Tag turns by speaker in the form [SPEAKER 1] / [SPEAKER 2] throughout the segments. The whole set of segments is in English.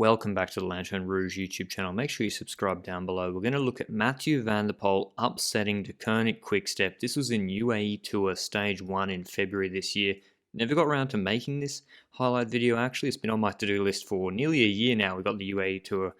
[SPEAKER 1] Welcome back to the Lanterne Rouge YouTube channel. Make sure you subscribe down below. We're going to look at Mathieu van der Poel upsetting Dekker Quickstep. This was in UAE Tour Stage 1 in February this year. Never got around to making this highlight video actually. It's been on my to-do list for nearly a year now. We've got the UAE Tour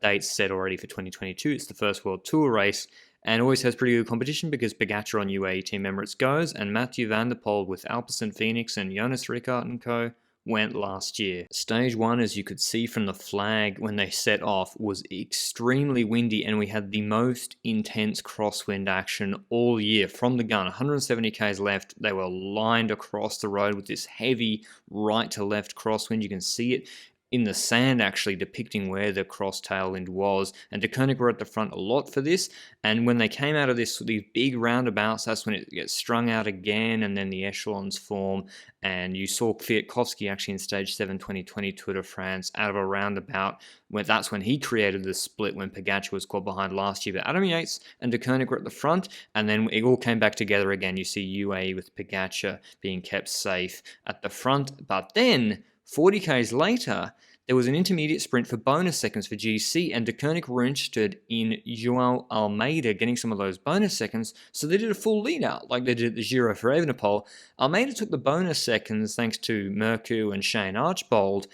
[SPEAKER 1] dates set already for 2022. It's the first World Tour race and always has pretty good competition because Pogacar on UAE Team Emirates goes and Mathieu van der Poel with Philipsen Phoenix and Jonas Rickard and co. went last year. Stage 1, as you could see from the flag when they set off, was extremely windy and we had the most intense crosswind action all year from the gun. 170 k's left, they were lined across the road with this heavy right to left crosswind. You can see it in the sand actually depicting where the cross tailwind was, and Dekker were at the front a lot for this. And when they came out of these big roundabouts, that's when it gets strung out again and then the echelons form. And you saw Kwiatkowski actually in stage 7 2020 Tour de France out of a roundabout, where that's when he created the split when Pogacar was caught behind last year. But Adam Yates and Dekker were at the front, and then it all came back together again. You see UAE with Pogacar being kept safe at the front, but then 40 k's later, there was an intermediate sprint for bonus seconds for GC, and Dekker were interested in Joao Almeida getting some of those bonus seconds, so they did a full lead out like they did at the Giro for Evenepoel. Almeida took the bonus seconds thanks to Merlier and Shane Archbold,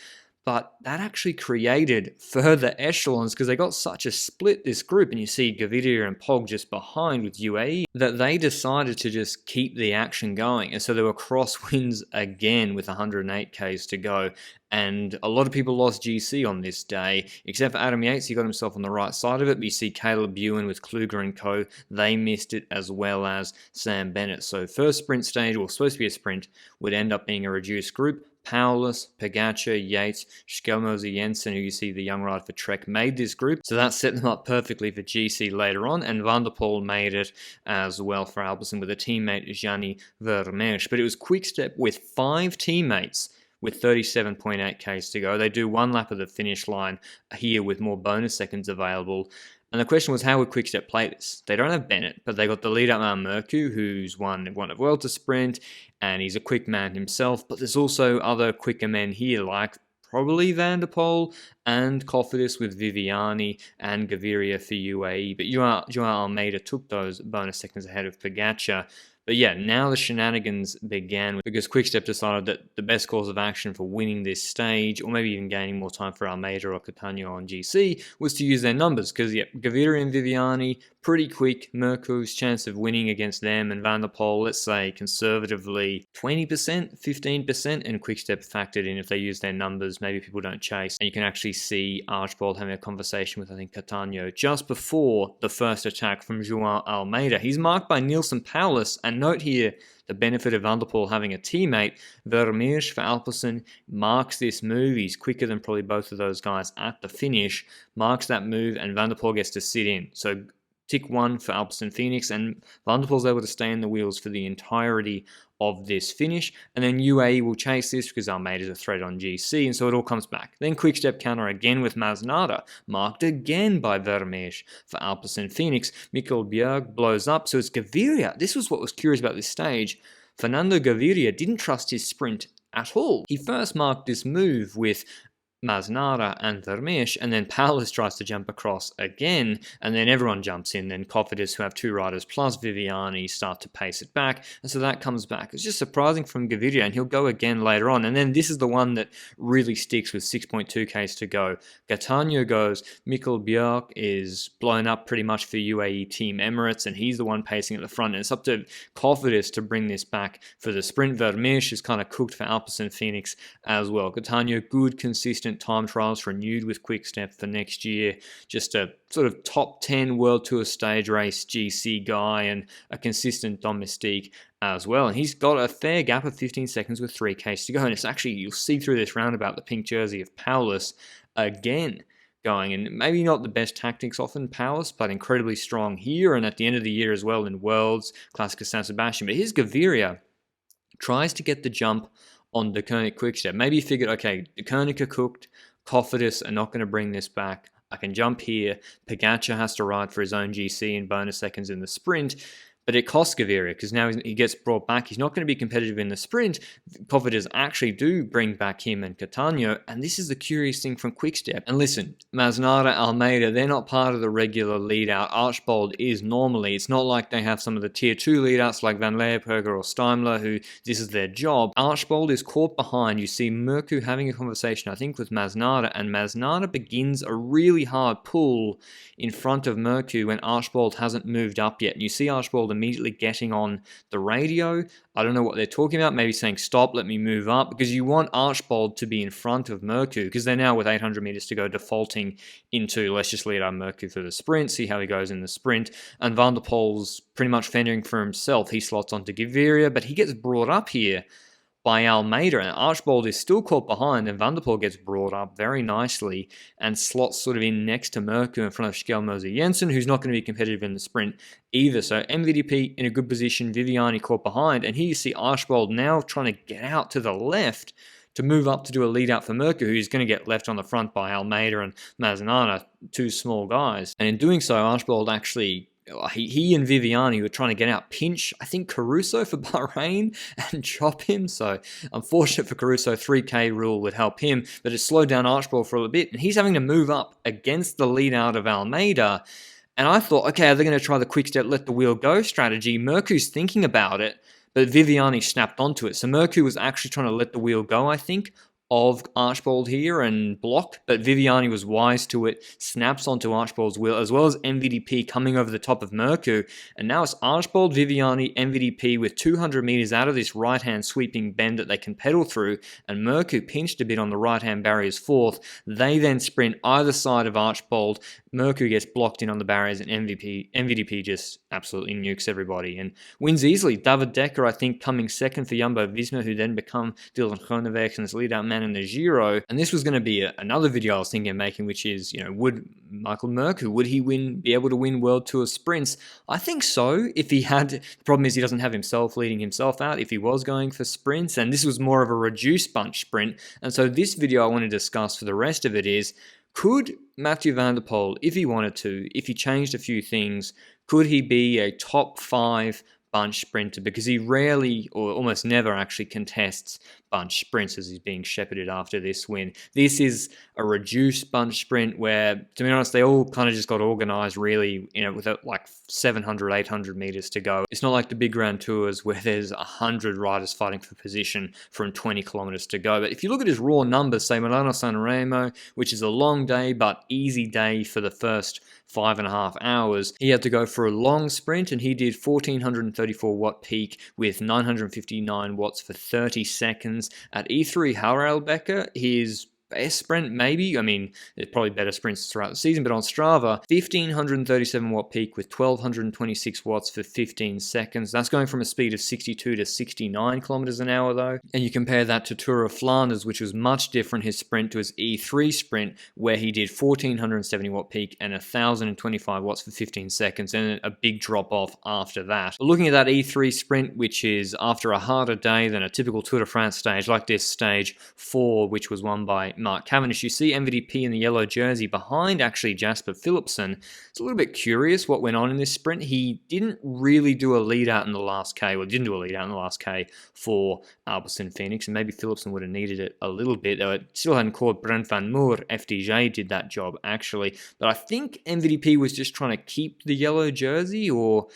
[SPEAKER 1] but that actually created further echelons because they got such a split, this group, and you see Gaviria and Pog just behind with UAE, that they decided to just keep the action going. And so there were crosswinds again with 108 k's to go. And a lot of people lost GC on this day, except for Adam Yates. He got himself on the right side of it. But you see Caleb Ewan with Kluger and co. They missed it, as well as Sam Bennett. So first sprint stage, or supposed to be a sprint, would end up being a reduced group. Poels, Pogacar, Yates, Schelmoser Jensen, who you see the young rider for Trek, made this group. So that set them up perfectly for GC later on. And Van der Poel made it as well for Alpecin with a teammate, Gianni Vermeersch. But it was Quickstep with 5 teammates with 37.8 k's to go. They do one lap of the finish line here with more bonus seconds available. And the question was, how would Quickstep play this? They don't have Bennett, but they got the lead up man Merlier, who's won of Vuelta Sprint, and he's a quick man himself. But there's also other quicker men here, like probably Van der Poel and Cofidis with Viviani and Gaviria for UAE. But Joao Almeida took those bonus seconds ahead of Pogacar. But yeah, now the shenanigans began because Quickstep decided that the best course of action for winning this stage, or maybe even gaining more time for Almeida or Catania on GC, was to use their numbers. Because yeah, Gaviria and Viviani, pretty quick. Merlier's chance of winning against them, and Van der Poel, let's say conservatively 20%, 15%, and Quickstep factored in if they use their numbers. Maybe people don't chase. And you can actually see Archbold having a conversation with, I think, Catania just before the first attack from Joao Almeida. He's marked by Nilsen Paulus, and note here the benefit of Van der Poel having a teammate. Vermeersch for Alpecin marks this move. He's quicker than probably both of those guys at the finish, marks that move, and Van der Poel gets to sit in. So tick 1 for Philipsen Phoenix, and Van der Poel's able to stay in the wheels for the entirety of this finish. And then UAE will chase this because Almeida's a threat on GC, and so it all comes back. Then Quickstep Counter again with Masnada, marked again by Vermeersch for Philipsen Phoenix. Mikkel Bjerg blows up, so it's Gaviria. This was what was curious about this stage. Fernando Gaviria didn't trust his sprint at all. He first marked this move with Masnada and Vermeersch, and then Paulus tries to jump across again, and then everyone jumps in. Then Cofidis, who have 2 riders plus Viviani, start to pace it back, and so that comes back. It's just surprising from Gaviria, and he'll go again later on. And then this is the one that really sticks with 6.2 k's to go. Catania goes, Mikkel Bjerg is blown up pretty much for UAE Team Emirates, and he's the one pacing at the front, and it's up to Cofidis to bring this back for the sprint. Vermeersch is kind of cooked for Philipsen Phoenix as well. Catania, good, consistent time trials renewed with Quickstep for next year. Just a sort of top 10 World Tour Stage race GC guy and a consistent domestique as well. And he's got a fair gap of 15 seconds with 3 k's to go. And it's actually, you'll see through this roundabout, the pink jersey of Paulus again going. And maybe not the best tactics often, Paulus, but incredibly strong here and at the end of the year as well in Worlds, Classic of San Sebastian. But here's Gaviria, tries to get the jump on Dekker Quickstep. Maybe he figured, okay, Dekker are cooked, Cofidis are not going to bring this back. I can jump here. Pogacar has to ride for his own GC and bonus seconds in the sprint. but it costs Gaviria because now he gets brought back. He's not going to be competitive in the sprint. Coveters actually do bring back him and Catania, and this is the curious thing from Quickstep. And listen, Masnada, Almeida, they're not part of the regular lead out. Archbold is normally. It's not like they have some of the tier 2 lead outs like Van Leeuwenberger or Steimler, who this is their job. Archbold is caught behind. You see Merku having a conversation, I think, with Masnada, and Masnada begins a really hard pull in front of Merku when Archbold hasn't moved up yet. And you see Archbold immediately getting on the radio. I don't know what they're talking about, maybe saying stop, let me move up, because you want Archbold to be in front of Merku, because they're now with 800 meters to go defaulting into let's just lead our Merku for the sprint, see how he goes in the sprint. And Van der Poel's pretty much fending for himself. He slots onto Gaviria, but he gets brought up here by Almeida, and Archbold is still caught behind, and Van der Poel gets brought up very nicely and slots sort of in next to Merku in front of Skjelmose Jensen, who's not going to be competitive in the sprint either. So MVDP in a good position, Viviani caught behind, and here you see Archbold now trying to get out to the left to move up to do a lead out for Merku, who's going to get left on the front by Almeida and Masnada, two small guys. And in doing so, Archbold actually, he and Viviani were trying to get out, pinch, I think, Caruso for Bahrain and chop him. So unfortunate for Caruso, 3K rule would help him, but it slowed down Archbold for a little bit, and he's having to move up against the lead out of Almeida. And I thought, okay, are they going to try the Quickstep let the wheel go strategy? Merku's thinking about it, but Viviani snapped onto it. So Merku was actually trying to let the wheel go, I think, of Archbold here and block, but Viviani was wise to it, snaps onto Archbold's wheel, as well as MVDP coming over the top of Merku, and now it's Archbold, Viviani, MVDP with 200 meters out of this right-hand sweeping bend that they can pedal through, and Merku pinched a bit on the right-hand barriers fourth. They then sprint either side of Archbold. Merku gets blocked in on the barriers, and MVDP just absolutely nukes everybody and wins easily. David Dekker, I think, coming second for Jumbo-Visma, who then become Dylan Groeneweg and his lead-out man in the Giro. And this was going to be another video I was thinking of making, which is, would Michael Morkov, would he be able to win World Tour sprints? I think so, if he had. The problem is he doesn't have himself leading himself out if he was going for sprints, and this was more of a reduced bunch sprint. And so this video I want to discuss for the rest of it is, could Mathieu van der Poel, if he wanted to, if he changed a few things, could he be a top 5 bunch sprinter? Because he rarely or almost never actually contests bunch sprints as he's being shepherded after this win. This is a reduced bunch sprint where, to be honest, they all kind of just got organized really, with like 700, 800 meters to go. It's not like the big Grand Tours where there's 100 riders fighting for position from 20 kilometers to go. But if you look at his raw numbers, say Milano San Remo, which is a long day but easy day for the first 5.5 hours, he had to go for a long sprint, and he did 1434 watt peak with 959 watts for 30 seconds. At E3 Harelbeke, his best sprint, maybe. I mean, there's probably better sprints throughout the season, but on Strava, 1537 watt peak with 1226 watts for 15 seconds. That's going from a speed of 62 to 69 kilometers an hour, though. And you compare that to Tour of Flanders, which was much different, his sprint, to his E3 sprint, where he did 1470 watt peak and 1025 watts for 15 seconds, and a big drop off after that. But looking at that E3 sprint, which is after a harder day than a typical Tour de France stage, like this stage 4, which was won by Mark Cavendish, you see MVDP in the yellow jersey behind actually Jasper Philipsen. It's a little bit curious what went on in this sprint. He didn't really do a lead out in the last K, didn't do a lead out in the last K for Alpecin Phoenix, and maybe Philipsen would have needed it a little bit, though it still hadn't caught. Brent van Moer, FDJ, did that job actually. But I think MVDP was just trying to keep the yellow jersey or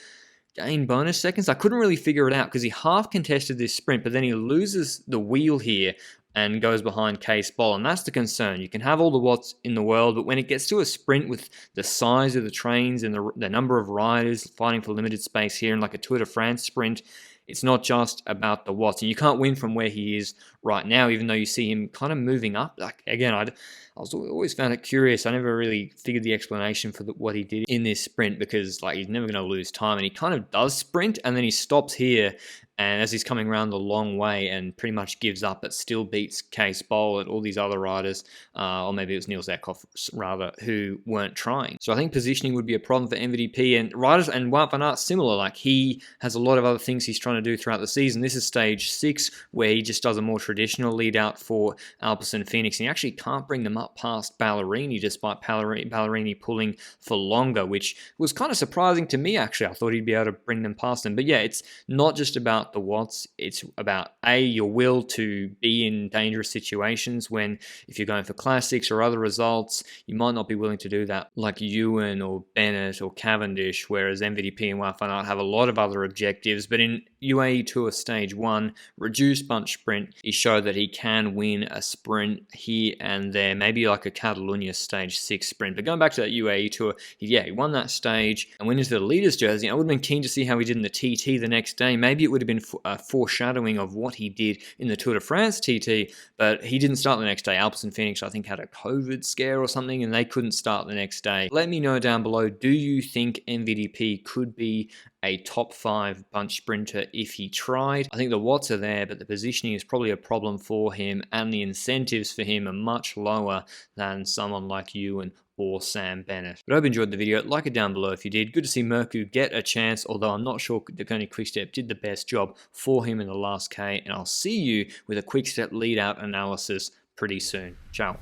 [SPEAKER 1] gain bonus seconds. I couldn't really figure it out because he half contested this sprint, but then he loses the wheel here and goes behind Case Ball, and that's the concern. You can have all the watts in the world, but when it gets to a sprint with the size of the trains and the number of riders fighting for limited space here, and like a Tour de France sprint, it's not just about the watts, and you can't win from where he is right now, even though you see him kind of moving up. Like, again, I always found it curious. I never really figured the explanation for what he did in this sprint, because like he's never going to lose time, and he kind of does sprint, and then he stops here And as he's coming around the long way and pretty much gives up, but still beats Case Bowl and all these other riders, or maybe it was Niels Eckhoff rather, who weren't trying. So I think positioning would be a problem for MVDP, and riders, and Wout van Aert similar. Like, he has a lot of other things he's trying to do throughout the season. This is stage 6, where he just does a more traditional lead out for Alpes and Phoenix, and he actually can't bring them up past Ballerini, despite Ballerini pulling for longer, which was kind of surprising to me, actually. I thought he'd be able to bring them past them. But yeah, it's not just about the watts, it's about your will to be in dangerous situations when, if you're going for classics or other results, you might not be willing to do that, like Ewan or Bennett or Cavendish, whereas MVDP and Wout van Aert have a lot of other objectives. But in UAE Tour Stage 1, reduced bunch sprint, he showed that he can win a sprint here and there, maybe like a Catalunya Stage 6 sprint. But going back to that UAE Tour, he won that stage and went into the leader's jersey. I would have been keen to see how he did in the TT the next day. Maybe it would have been a foreshadowing of what he did in the Tour de France TT, but he didn't start the next day. Alpes and Phoenix, I think, had a COVID scare or something, and they couldn't start the next day. Let me know down below, do you think MVDP could be a top 5 bunch sprinter if he tried? I think the watts are there, but the positioning is probably a problem for him, and the incentives for him are much lower than someone like Ewan or Sam Bennett. But I hope you enjoyed the video. Like it down below if you did. Good to see Merku get a chance, although I'm not sure the Koenig Quickstep did the best job for him in the last K, and I'll see you with a Quickstep lead out analysis pretty soon. Ciao.